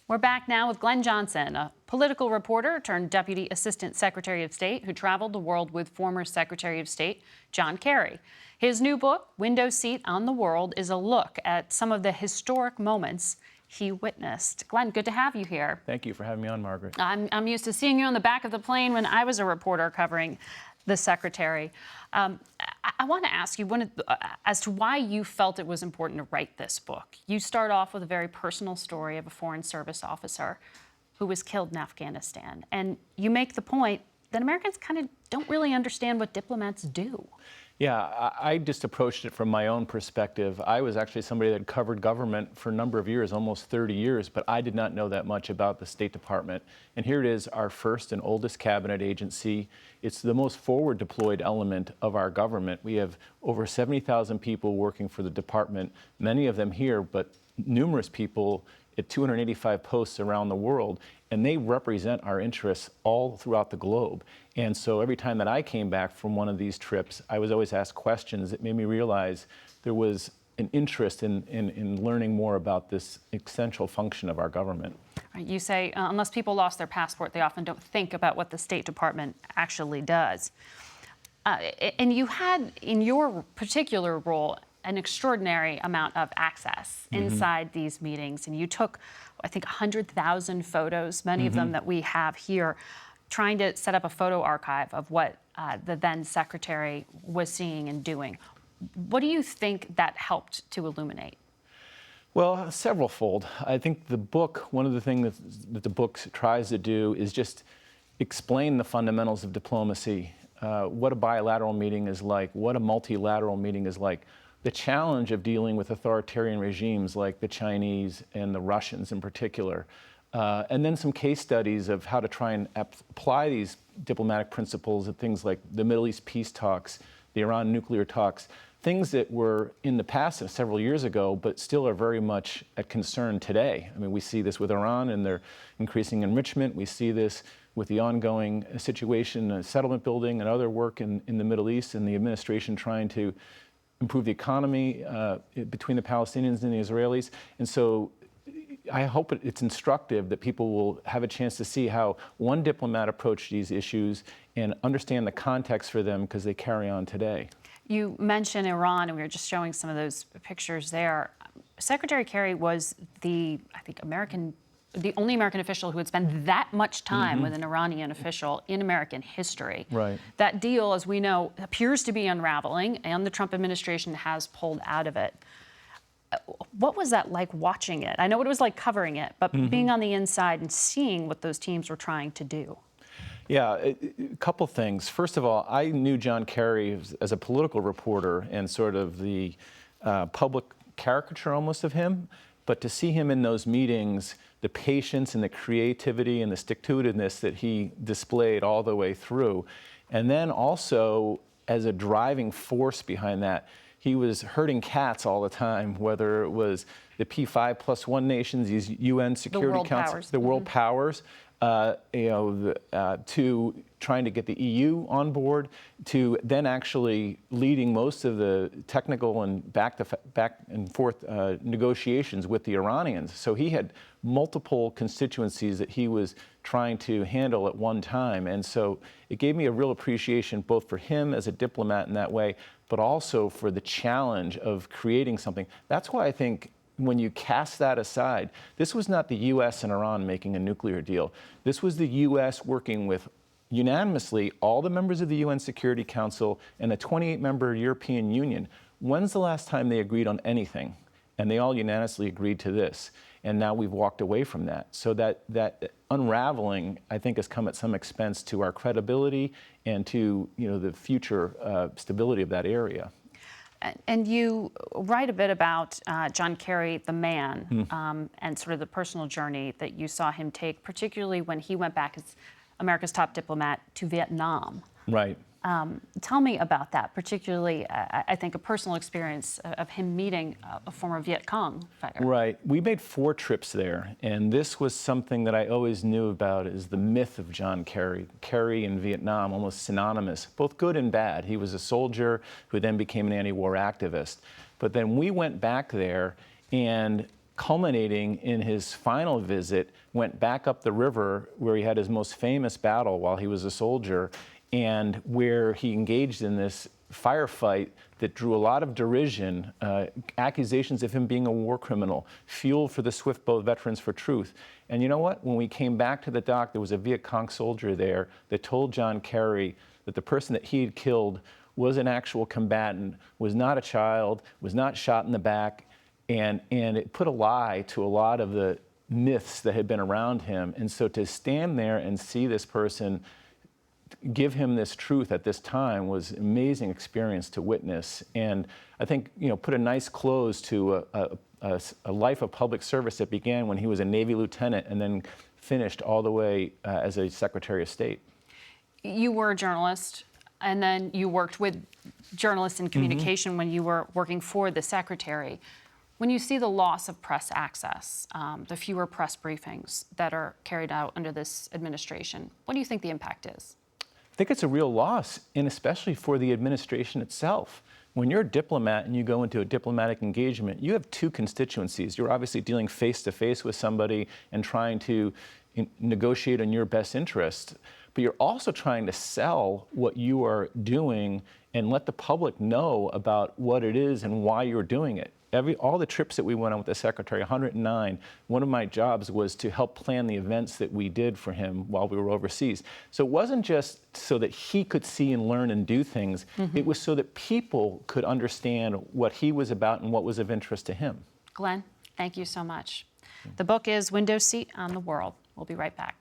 We're back now with Glen Johnson, a political reporter turned Deputy Assistant Secretary of State who traveled the world with former Secretary of State John Kerry. His new book, Window Seat on the World, is a look at some of the historic moments he witnessed. Glen, good to have you here. Thank you for having me on, Margaret. I'm used to seeing you on the back of the plane when I was a reporter covering the Secretary. I want to ask you as to why you felt it was important to write this book. You start off with a very personal story of a Foreign Service officer who was killed in Afghanistan. And you make the point that Americans kind of don't really understand what diplomats do. Yeah, I just approached it from my own perspective. I was actually somebody that covered government for a number of years, almost 30 years, but I did not know that much about the State Department. And here it is, our first and oldest cabinet agency. It's the most forward deployed element of our government. We have over 70,000 people working for the department, many of them here, but numerous people at 285 posts around the world, and they represent our interests all throughout the globe. And so every time that I came back from one of these trips, I was always asked questions that made me realize there was an interest in learning more about this essential function of our government. You say, unless people lost their passport, they often don't think about what the State Department actually does. And you had, in your particular role, an extraordinary amount of access inside these meetings. And you took, I think, 100,000 photos, many of them that we have here, trying to set up a photo archive of what the then Secretary was seeing and doing. What do you think that helped to illuminate? Well, severalfold. I think the book, one of the things that the book tries to do is just explain the fundamentals of diplomacy, what a bilateral meeting is like, what a multilateral meeting is like, the challenge of dealing with authoritarian regimes like the Chinese and the Russians in particular, and then some case studies of how to try and apply these diplomatic principles at things like the Middle East peace talks, the Iran nuclear talks, things that were in the past several years ago, but still are very much a concern today. I mean, we see this with Iran and their increasing enrichment. We see this with the ongoing situation, settlement building and other work in the Middle East, and the administration trying to improve the economy between the Palestinians and the Israelis. And so I hope it's instructive that people will have a chance to see how one diplomat approached these issues and understand the context for them because they carry on today. You mentioned Iran, and we were just showing some of those pictures there. Secretary Kerry was the only American official who had spent that much time with an Iranian official in American history. Right. That deal, as we know, appears to be unraveling, and the Trump administration has pulled out of it. What was that like watching it? I know what it was like covering it, but being on the inside and seeing what those teams were trying to do. Yeah, a couple things. First of all, I knew John Kerry as a political reporter and sort of the public caricature almost of him, but to see him in those meetings, the patience and the creativity and the stick-to-itiveness that he displayed all the way through, and then also as a driving force behind that, he was herding cats all the time, whether it was the P5+1 nations, these UN Security Council, the world powers, to trying to get the EU on board, to then actually leading most of the technical and back and forth negotiations with the Iranians. So he had multiple constituencies that he was trying to handle at one time. And so it gave me a real appreciation both for him as a diplomat in that way, but also for the challenge of creating something. That's why I think when you cast that aside, this was not the U.S. and Iran making a nuclear deal. This was the U.S. working with unanimously all the members of the UN Security Council and the 28-member European Union. When's the last time they agreed on anything? And they all unanimously agreed to this. And now we've walked away from that. So that unraveling, I think, has come at some expense to our credibility and to the future stability of that area. And you write a bit about John Kerry, the man, and sort of the personal journey that you saw him take, particularly when he went back as America's top diplomat to Vietnam. Right. Tell me about that, particularly, I think, a personal experience of him meeting a former Viet Cong fighter. Right. We made 4 trips there, and this was something that I always knew about, is the myth of John Kerry. Kerry in Vietnam, almost synonymous, both good and bad. He was a soldier who then became an anti-war activist. But then we went back there, and culminating in his final visit, went back up the river where he had his most famous battle while he was a soldier, and where he engaged in this firefight that drew a lot of derision, accusations of him being a war criminal, fuel for the swift boat Veterans for Truth. And you know what? When we came back to the dock, there was a Viet Cong soldier there that told John Kerry that the person that he had killed was an actual combatant, was not a child, was not shot in the back, and it put a lie to a lot of the myths that had been around him. And so to stand there and see this person give him this truth at this time was an amazing experience to witness. And I think, put a nice close to a life of public service that began when he was a Navy lieutenant and then finished all the way as a Secretary of State. You were a journalist, and then you worked with journalists in communication when you were working for the Secretary. When you see the loss of press access, the fewer press briefings that are carried out under this administration, what do you think the impact is? I think it's a real loss, and especially for the administration itself. When you're a diplomat and you go into a diplomatic engagement, you have two constituencies. You're obviously dealing face-to-face with somebody and trying to negotiate on your best interest, but you're also trying to sell what you are doing and let the public know about what it is and why you're doing it. All the trips that we went on with the Secretary, 109, one of my jobs was to help plan the events that we did for him while we were overseas. So it wasn't just so that he could see and learn and do things, it was so that people could understand what he was about and what was of interest to him. Glen, thank you so much. The book is Window Seat on the World. We'll be right back.